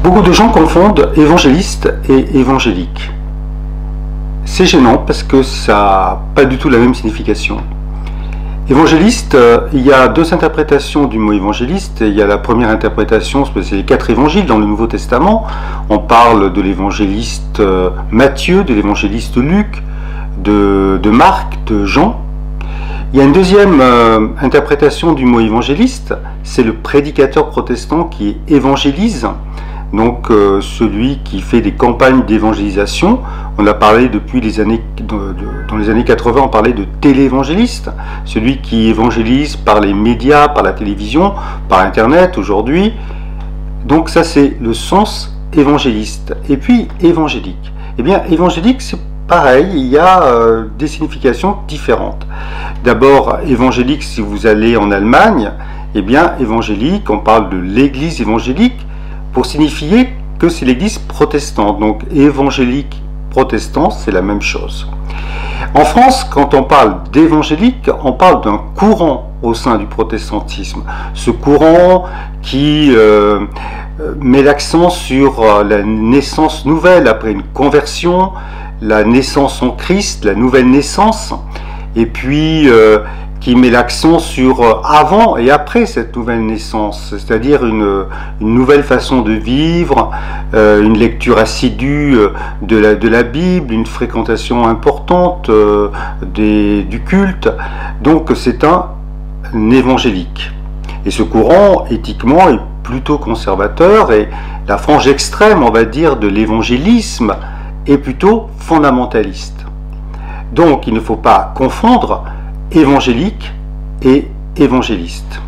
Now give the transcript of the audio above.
Beaucoup de gens confondent évangéliste et évangélique. C'est gênant parce que ça n'a pas du tout la même signification. Évangéliste, il y a deux interprétations du mot évangéliste. Il y a la première interprétation, c'est les 4 évangiles dans le Nouveau Testament. On parle de l'évangéliste Matthieu, de l'évangéliste Luc, de Marc, de Jean. Il y a une deuxième interprétation du mot évangéliste, c'est le prédicateur protestant qui évangélise, donc celui qui fait des campagnes d'évangélisation. On a parlé depuis les années, dans les années 80, on parlait de téléévangéliste, celui qui évangélise par les médias, par la télévision, par Internet aujourd'hui. Donc ça c'est le sens évangéliste. Et puis évangélique. Eh bien évangélique c'est pareil, il y a des significations différentes. D'abord, évangélique, si vous allez en Allemagne, eh bien, évangélique, on parle de l'église évangélique pour signifier que c'est l'église protestante. Donc, évangélique, protestant, c'est la même chose. En France, quand on parle d'évangélique, on parle d'un courant au sein du protestantisme. Ce courant qui met l'accent sur la naissance nouvelle après une conversion, la naissance en Christ, la nouvelle naissance, et puis qui met l'accent sur avant et après cette nouvelle naissance, c'est-à-dire une nouvelle façon de vivre, une lecture assidue de la Bible, une fréquentation importante du culte. Donc c'est un évangélique. Et ce courant, éthiquement, est plutôt conservateur, et la frange extrême, on va dire, de l'évangélisme est plutôt fondamentaliste. Donc il ne faut pas confondre évangélique et évangéliste.